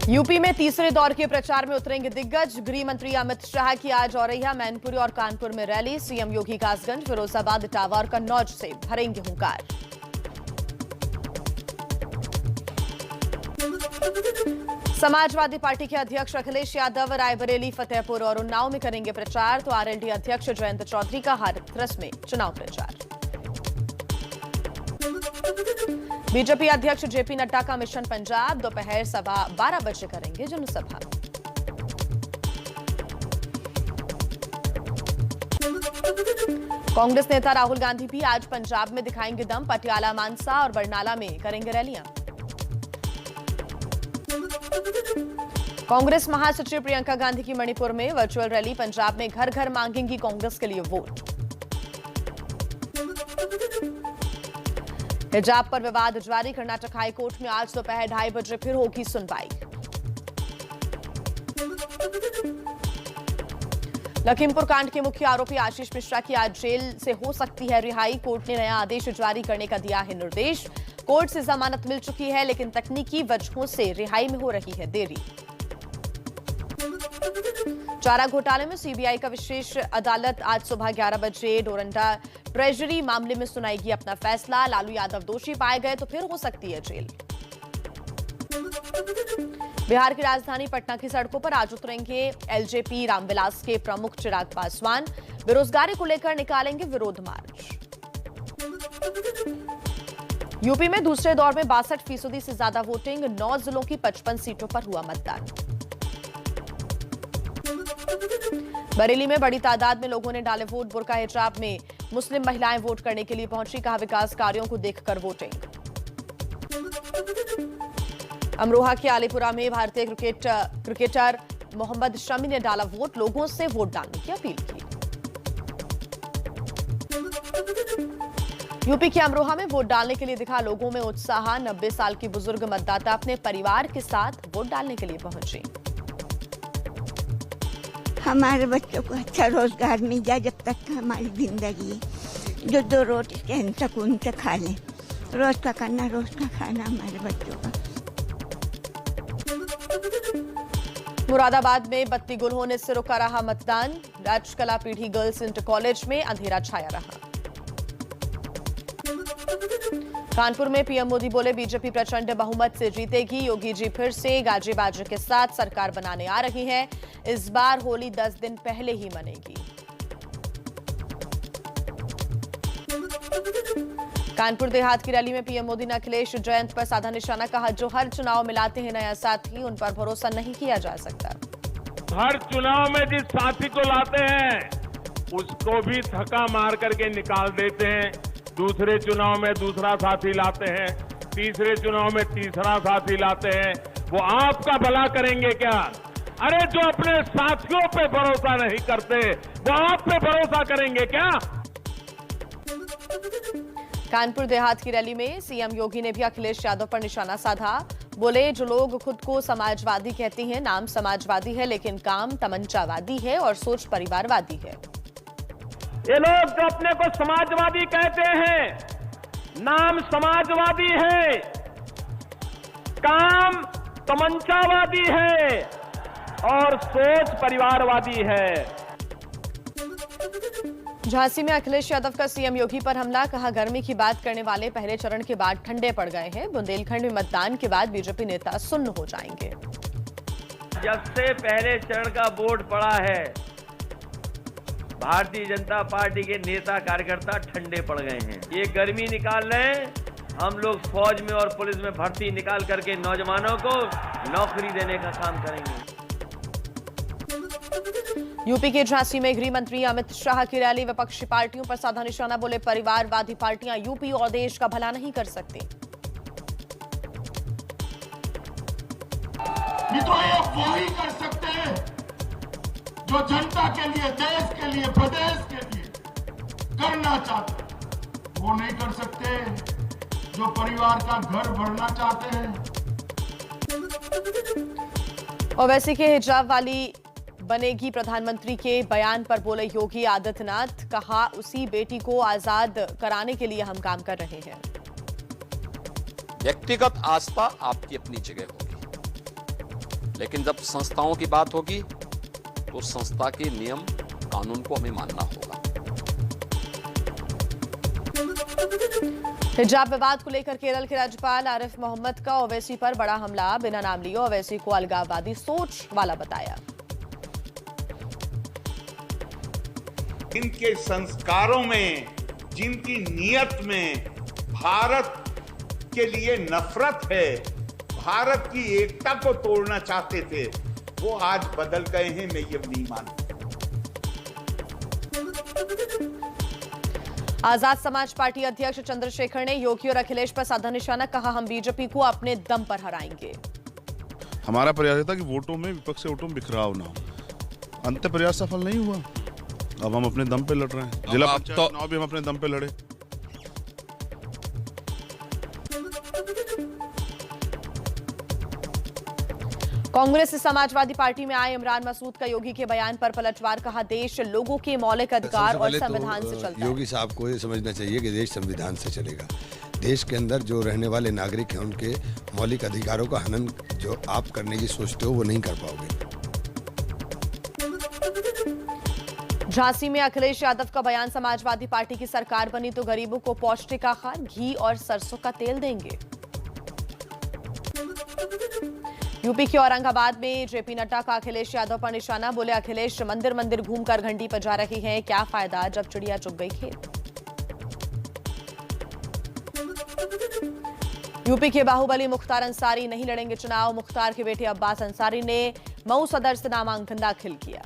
UP में तीसरे दौर के प्रचार में उतरेंगे दिग्गज। गृह मंत्री अमित शाह की आज औरैया, मैनपुरी और कानपुर में रैली। सीएम योगी कासगंज, फिरोजाबाद, इटावा और कन्नौज से भरेंगे हुंकार। समाजवादी पार्टी के अध्यक्ष अखिलेश यादव रायबरेली, फतेहपुर और उन्नाव में करेंगे प्रचार, तो आरएलडी अध्यक्ष जयंत चौधरी का हाथरस में चुनाव प्रचार। बीजेपी अध्यक्ष जेपी नड्डा का मिशन पंजाब, दोपहर 12:15 बजे करेंगे जनसभा। कांग्रेस नेता राहुल गांधी भी आज पंजाब में दिखाएंगे दम। पटियाला, मानसा और बरनाला में करेंगे रैलियां। कांग्रेस महासचिव प्रियंका गांधी की मणिपुर में वर्चुअल रैली। पंजाब में घर घर मांगेंगी कांग्रेस के लिए वोट। हिजाब पर विवाद जारी। कर्नाटक हाईकोर्ट में आज दोपहर 2:30 बजे फिर होगी सुनवाई। लखीमपुर कांड के मुख्य आरोपी आशीष मिश्रा की आज जेल से हो सकती है रिहाई। कोर्ट ने नया आदेश जारी करने का दिया है निर्देश। कोर्ट से जमानत मिल चुकी है, लेकिन तकनीकी वजहों से रिहाई में हो रही है देरी। चारा घोटाले में सीबीआई का विशेष अदालत आज सुबह 11 बजे डोरंडा ट्रेजरी मामले में सुनाएगी अपना फैसला। लालू यादव दोषी पाए गए तो फिर हो सकती है जेल। बिहार की राजधानी पटना की सड़कों पर आज उतरेंगे एलजेपी रामविलास के प्रमुख चिराग पासवान। बेरोजगारी को लेकर निकालेंगे विरोध मार्च। यूपी में दूसरे दौर में 62% से ज्यादा वोटिंग। 9 जिलों की 55 सीटों पर हुआ मतदान। बरेली में बड़ी तादाद में लोगों ने डाले वोट। बुर्का हिजाब में मुस्लिम महिलाएं वोट करने के लिए पहुंची। कहा विकास कार्यों को देखकर वोटिंग। अमरोहा के आलीपुरा में भारतीय क्रिकेटर मोहम्मद शमी ने डाला वोट। लोगों से वोट डालने की अपील की। यूपी के अमरोहा में वोट डालने के लिए दिखा लोगों में उत्साह। 90 साल की बुजुर्ग मतदाता अपने परिवार के साथ वोट डालने के लिए पहुंची। हमारे बच्चों को अच्छा रोजगार मिल जाए, जब तक हमारी जिंदगी है। जो 2 रोटी चैन सुकून से खा लें। रोज का खाना हमारे बच्चों का। मुरादाबाद में बत्ती गुल होने से रुका रहा मतदान। राजकला पीढ़ी गर्ल्स इंटर कॉलेज में अंधेरा छाया रहा। कानपुर में पीएम मोदी बोले बीजेपी प्रचंड बहुमत से जीतेगी। योगी जी फिर से गाजे बाजे के साथ सरकार बनाने आ रही है। इस बार होली 10 दिन पहले ही मनेगी। कानपुर देहात की रैली में पीएम मोदी ने अखिलेश जयंत पर साधा निशाना। कहा जो हर चुनाव में लाते हैं नया साथी, उन पर भरोसा नहीं किया जा सकता। हर चुनाव में जिस साथी को लाते हैं उसको भी धक्का मार करके निकाल देते हैं। दूसरे चुनाव में दूसरा साथी लाते हैं, तीसरे चुनाव में तीसरा साथी लाते हैं। वो आपका भला करेंगे क्या? अरे जो अपने साथियों पे भरोसा नहीं करते वो आप पे भरोसा करेंगे क्या? कानपुर देहात की रैली में सीएम योगी ने भी अखिलेश यादव पर निशाना साधा। बोले जो लोग खुद को समाजवादी कहते हैं, नाम समाजवादी है लेकिन काम तमंचावादी है और सोच परिवारवादी है। ये लोग जो अपने को समाजवादी कहते हैं, नाम समाजवादी है, काम तमंचावादी है और सोच परिवारवादी है। झांसी में अखिलेश यादव का सीएम योगी पर हमला। कहा गर्मी की बात करने वाले पहले चरण के बाद ठंडे पड़ गए हैं। बुंदेलखंड में मतदान के बाद बीजेपी नेता सुन्न हो जाएंगे। जब से पहले चरण का वोट पड़ा है, भारतीय जनता पार्टी के नेता कार्यकर्ता ठंडे पड़ गए हैं। ये गर्मी निकाल रहे हैं। हम लोग फौज में और पुलिस में भर्ती निकाल करके नौजवानों को नौकरी देने का काम करेंगे। यूपी के झांसी में गृह मंत्री अमित शाह की रैली। विपक्षी पार्टियों पर साधा निशाना। बोले परिवारवादी पार्टियां यूपी और देश का भला नहीं कर सकती। नहीं तो ये वही कर सकते हैं जो जनता के लिए, देश के लिए, प्रदेश के लिए करना चाहते हैं। वो नहीं कर सकते जो परिवार का घर भरना चाहते हैं। ओवैसी के हिजाब वाली बनेगी प्रधानमंत्री के बयान पर बोले योगी आदित्यनाथ। कहा उसी बेटी को आजाद कराने के लिए हम काम कर रहे हैं। व्यक्तिगत आस्था आपकी अपनी जगह होगी, लेकिन जब संस्थाओं की बात होगी तो संस्था के नियम कानून को हमें मानना होगा। हिजाब विवाद को लेकर केरल के राज्यपाल आरिफ मोहम्मद का ओवैसी पर बड़ा हमला। बिना नाम लिए ओवैसी को अलगाववादी सोच वाला बताया। इनके संस्कारों में, जिनकी नीयत में भारत के लिए नफरत है, भारत की एकता को तोड़ना चाहते थे, वो आज बदल गए हैं। मैं ये नहीं मानता। आजाद समाज पार्टी अध्यक्ष चंद्रशेखर ने योगी और अखिलेश पर साधा निशाना। कहा, हम बीजेपी को अपने दम पर हराएंगे। हमारा प्रयास था कि वोटों में, विपक्ष से वोटों में बिखराव ना हो। अंत प्रयास सफल नहीं हुआ। अब हम अपने दम पे लड़ रहे हैं। जिला पंचायत चुनाव भी हम अपने दम पे लड़े। कांग्रेस से समाजवादी पार्टी में आए इमरान मसूद का योगी के बयान पर पलटवार। कहा, देश लोगों के मौलिक अधिकार और संविधान से चलता है। योगी साहब को ये समझना चाहिए कि देश संविधान से चलेगा। देश के अंदर जो रहने वाले नागरिक हैं, उनके मौलिक अधिकारों का हनन जो आप करने की सोचते हो, वो नहीं कर पाओगे। झांसी में अखिलेश यादव का बयान। समाजवादी पार्टी की सरकार बनी तो गरीबों को पौष्टिक आहार, घी और सरसों का तेल देंगे। यूपी के औरंगाबाद में जेपी नड्डा का अखिलेश यादव पर निशाना। बोले, अखिलेश मंदिर मंदिर घूमकर घंटी बजा रही हैं, क्या फायदा जब चिड़िया चुग गई खेत। यूपी के बाहुबली मुख्तार अंसारी नहीं लड़ेंगे चुनाव। मुख्तार के बेटे अब्बास अंसारी ने मऊ सदर से नामांकन दाखिल किया।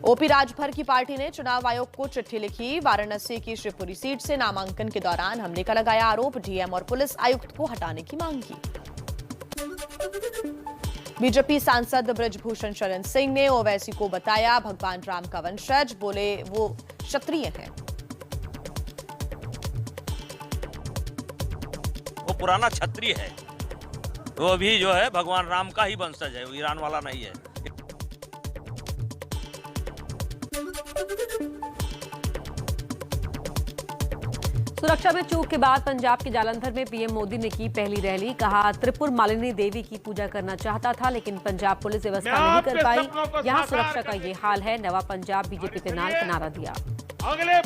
ओपी राजभर की पार्टी ने चुनाव आयोग को चिट्ठी लिखी। वाराणसी की शिवपुरी सीट से नामांकन के दौरान हमले का लगाया आरोप। डीएम और पुलिस आयुक्त को हटाने की मांग की। बीजेपी सांसद बृजभूषण शरण सिंह ने ओवैसी को बताया भगवान राम का वंशज। बोले, वो क्षत्रिय हैं। वो पुराना क्षत्रिय है, वो भी जो है भगवान राम का ही वंशज है, वो ईरान वाला नहीं है। सुरक्षा में चूक के बाद पंजाब के जालंधर में पीएम मोदी ने की पहली रैली। कहा, त्रिपुर मालिनी देवी की पूजा करना चाहता था, लेकिन पंजाब पुलिस व्यवस्था नहीं कर पाई। यहाँ सुरक्षा का ये हाल है। नवा पंजाब बीजेपी के नाम का नारा दिया। अगले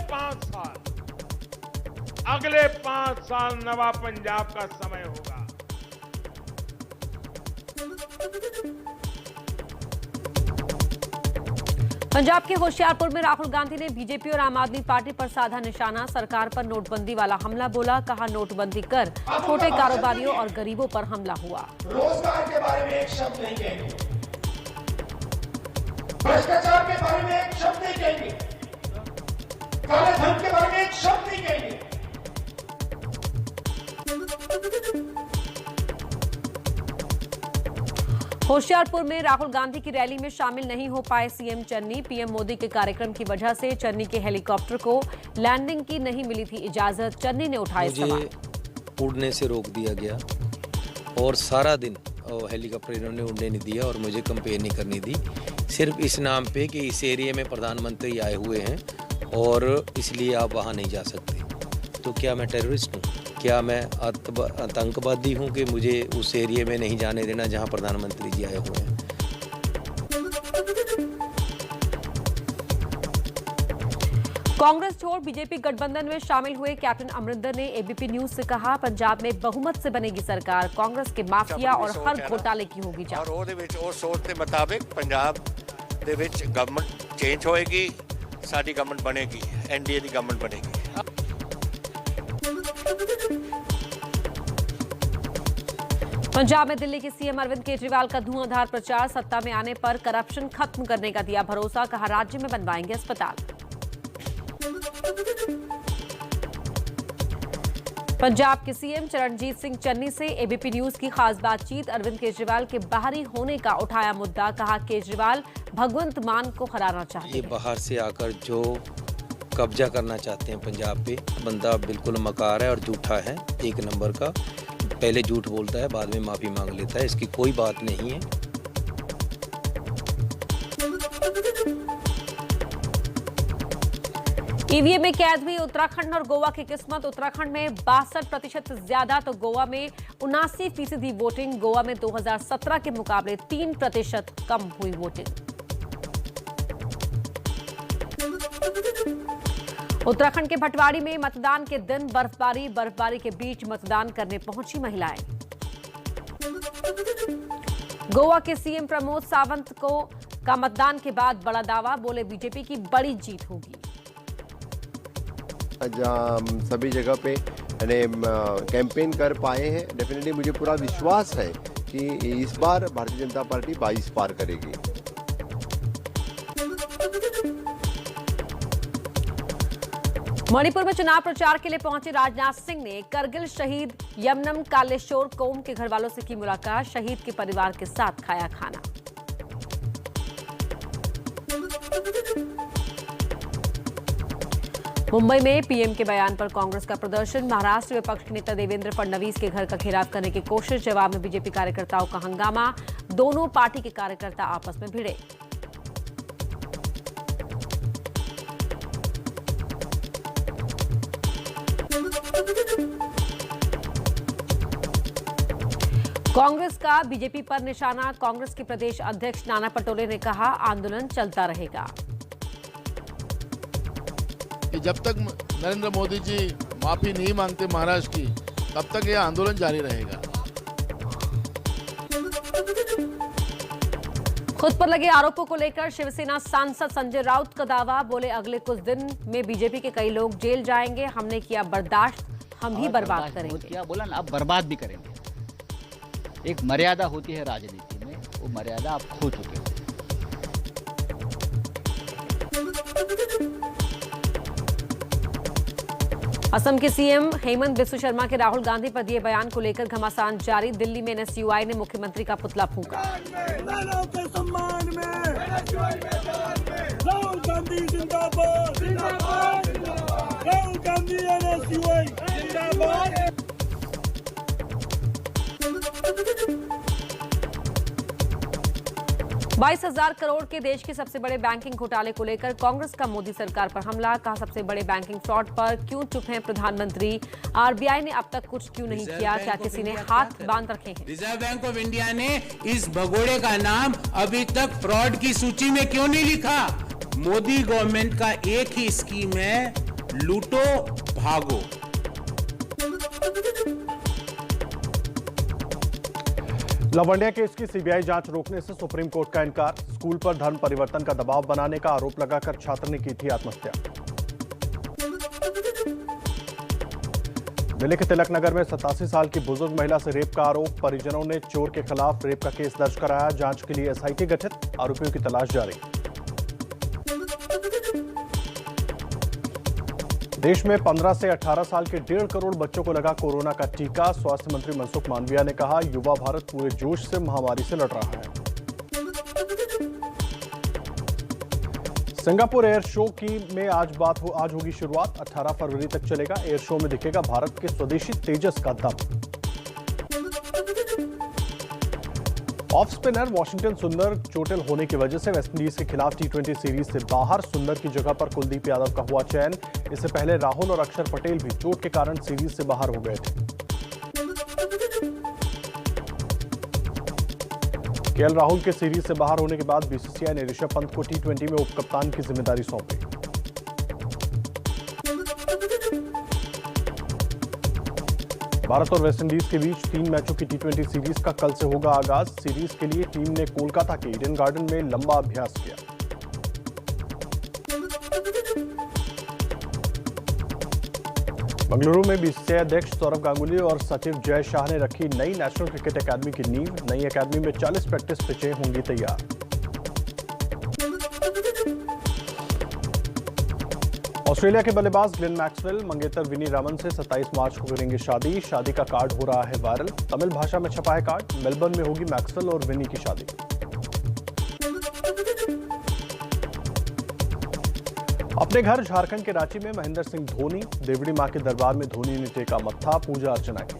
5 साल नवा पंजाब का समय होगा। पंजाब के होशियारपुर में राहुल गांधी ने बीजेपी और आम आदमी पार्टी पर साधा निशाना। सरकार पर नोटबंदी वाला हमला बोला। कहा, नोटबंदी कर छोटे कारोबारियों और गरीबों पर हमला हुआ। रोजगार के बारे में एक शब्द नहीं कहेंगे, भ्रष्टाचार के बारे में एक शब्द नहीं कहेंगे, काले धन के बारे में एक शब्द नहीं कहेंगे। होशियारपुर में राहुल गांधी की रैली में शामिल नहीं हो पाए सीएम चन्नी। पीएम मोदी के कार्यक्रम की वजह से चन्नी के हेलीकॉप्टर को लैंडिंग की नहीं मिली थी इजाजत। चन्नी ने उठाए सवाल। उड़ने से रोक दिया गया और सारा दिन हेलीकॉप्टर इन्होंने उड़ने नहीं दिया और मुझे कंपेयर नहीं करनी दी, सिर्फ इस नाम पे कि इस एरिया में प्रधानमंत्री आए हुए हैं और इसलिए आप वहाँ नहीं जा सकते। तो क्या मैं टेररिस्ट हूँ? क्या मैं आतंकवादी हूँ कि मुझे उस एरिया में नहीं जाने देना जहाँ प्रधानमंत्री जी आए हुए हैं? कांग्रेस छोड़ बीजेपी गठबंधन में शामिल हुए कैप्टन अमरिंदर ने एबीपी न्यूज से कहा, पंजाब में बहुमत से बनेगी सरकार। कांग्रेस के माफिया और हर घोटाले की होगी जांच। और ਉਹਦੇ ਵਿੱਚ ਉਹ ਸੋਚ ਦੇ ਮੁਤਾबिक पंजाब ਦੇ ਵਿੱਚ ਗਵਰਨਮੈਂਟ ਚੇਂਜ ਹੋਏਗੀ, ਸਾਡੀ ਗਵਰਨਮੈਂਟ ਬਣੇਗੀ, एनडीए ਦੀ गवर्नमेंट बनेगी। पंजाब में दिल्ली के सीएम अरविंद केजरीवाल का धुआंधार प्रचार। सत्ता में आने पर करप्शन खत्म करने का दिया भरोसा। कहा, राज्य में बनवाएंगे अस्पताल। पंजाब के सीएम चरणजीत सिंह चन्नी से एबीपी न्यूज की खास बातचीत। अरविंद केजरीवाल के बाहरी होने का उठाया मुद्दा। कहा, केजरीवाल भगवंत मान को हराना चाहते हैं। ये बाहर से आकर जो कब्जा करना चाहते हैं पंजाब पे, बंदा बिल्कुल मकार है और झूठा है, एक नंबर का। पहले झूठ बोलता है, बाद में माफी मांग लेता है, इसकी कोई बात नहीं है। ईवीएम में कैद हुई उत्तराखंड और गोवा की किस्मत। उत्तराखंड में 62% से ज्यादा तो गोवा में 79% वोटिंग। गोवा में 2017 के मुकाबले 3% कम हुई वोटिंग। उत्तराखंड के भटवाड़ी में मतदान के दिन बर्फबारी के बीच मतदान करने पहुंची महिलाएं। गोवा के सीएम प्रमोद सावंत का मतदान के बाद बड़ा दावा, बोले बीजेपी की बड़ी जीत होगी। सभी जगह पे कैंपेन कर पाए हैं। डेफिनेटली मुझे पूरा विश्वास है कि इस बार भारतीय जनता पार्टी 22 पार करेगी। मणिपुर में चुनाव प्रचार के लिए पहुंचे राजनाथ सिंह ने करगिल शहीद यमनम कालेश्वर कोम के घर वालों से की मुलाकात। शहीद के परिवार के साथ खाया खाना। मुंबई में पीएम के बयान पर कांग्रेस का प्रदर्शन। महाराष्ट्र विपक्ष के नेता देवेंद्र फडणवीस के घर का घेराव करने की कोशिश। जवाब में बीजेपी कार्यकर्ताओं का हंगामा। दोनों पार्टी के कार्यकर्ता आपस में भिड़े। कांग्रेस का बीजेपी पर निशाना। कांग्रेस के प्रदेश अध्यक्ष नाना पटोले ने कहा, आंदोलन चलता रहेगा। जब तक नरेंद्र मोदी जी माफी नहीं मांगते महाराष्ट्र की, तब तक यह आंदोलन जारी रहेगा। खुद पर लगे आरोपों को लेकर शिवसेना सांसद संजय राउत का दावा, बोले अगले कुछ दिन में बीजेपी के कई लोग जेल जाएंगे। हमने किया बर्दाश्त, हम भी बर्बाद करेंगे। क्या बोला ना, अब बर्बाद भी करेंगे। एक मर्यादा होती है राजनीति में, वो मर्यादा आप खो चुके हो। असम के सीएम हेमंत बिस्व शर्मा के राहुल गांधी पर दिए बयान को लेकर घमासान जारी। दिल्ली में एनएसयूआई ने मुख्यमंत्री का पुतला फूंका। राहुल गांधी जिंदाबाद, राहुल गांधी एनएसयूआई जिंदाबाद। 22,000 करोड़ के देश के सबसे बड़े बैंकिंग घोटाले को लेकर कांग्रेस का मोदी सरकार पर हमला। कहा, सबसे बड़े बैंकिंग फ्रॉड पर क्यों चुप हैं प्रधानमंत्री? आरबीआई ने अब तक कुछ क्यों नहीं किया? क्या किसी ने हाथ बांध रखे हैं? रिजर्व बैंक ऑफ इंडिया ने इस भगोड़े का नाम अभी तक फ्रॉड की सूची में क्यों नहीं लिखा? मोदी गवर्नमेंट का एक ही स्कीम है, लूटो भागो। लवंडिया केस की सीबीआई जांच रोकने से सुप्रीम कोर्ट का इनकार। स्कूल पर धर्म परिवर्तन का दबाव बनाने का आरोप लगाकर छात्र ने की थी आत्महत्या। दिल्ली के तिलक नगर में 87 साल की बुजुर्ग महिला से रेप का आरोप। परिजनों ने चोर के खिलाफ रेप का केस दर्ज कराया। जांच के लिए एसआईटी गठित, आरोपियों की तलाश जारी। देश में 15 से 18 साल के 1.5 करोड़ बच्चों को लगा कोरोना का टीका। स्वास्थ्य मंत्री मनसुख मांडविया ने कहा, युवा भारत पूरे जोश से महामारी से लड़ रहा है। सिंगापुर एयर शो में आज होगी शुरुआत। 18 फरवरी तक चलेगा। एयर शो में दिखेगा भारत के स्वदेशी तेजस का दम। ऑफ स्पिनर वॉशिंगटन सुंदर चोटिल होने की वजह से वेस्टइंडीज के खिलाफ टी20 सीरीज से बाहर। सुंदर की जगह पर कुलदीप यादव का हुआ चयन। इससे पहले राहुल और अक्षर पटेल भी चोट के कारण सीरीज से बाहर हो गए थे। केएल राहुल के सीरीज से बाहर होने के बाद बीसीसीआई ने ऋषभ पंत को टी20 में उपकप्तान की जिम्मेदारी सौंपी। भारत और वेस्टइंडीज के बीच 3 मैचों की टी20 सीरीज का कल से होगा आगाज। सीरीज के लिए टीम ने कोलकाता के ईडन गार्डन में लंबा अभ्यास किया। बेंगलुरु में बीसीसीआई अध्यक्ष सौरव गांगुली और सचिव जय शाह ने रखी नई नेशनल क्रिकेट एकेडमी की नींव। नई एकेडमी में 40 प्रैक्टिस पिचें होंगी तैयार। ऑस्ट्रेलिया के बल्लेबाज ग्लेन मैक्सवेल मंगेतर विनी रामन से 27 मार्च को करेंगे शादी। शादी का कार्ड हो रहा है वायरल। तमिल भाषा में छपा है कार्ड। मेलबर्न में होगी मैक्सवेल और विनी की शादी। अपने घर झारखंड के रांची में महेंद्र सिंह धोनी। देवड़ी मां के दरबार में धोनी ने टेका मत्था, पूजा अर्चना की।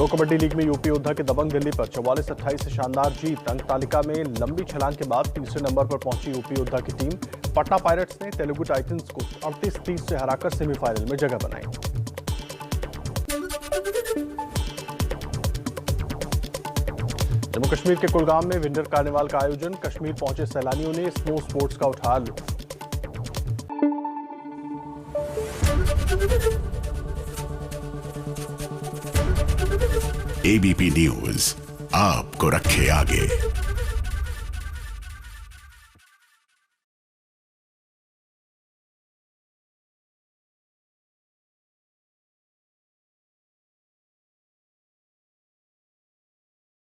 प्रो कबड्डी लीग में यूपी योद्धा की दबंग दिल्ली पर 44-28 से शानदार जीत। अंक तालिका में लंबी छलांग के बाद तीसरे नंबर पर पहुंची यूपी योद्धा की टीम। पटना पायरेट्स ने तेलुगु टाइटंस को 38-30 से हराकर सेमीफाइनल में जगह बनाई। जम्मू कश्मीर के कुलगाम में विंटर कार्निवाल का आयोजन। कश्मीर पहुंचे सैलानियों ने स्नो स्पोर्ट्स का उठाया लुत्फ। एबीपी न्यूज आपको रखे आगे।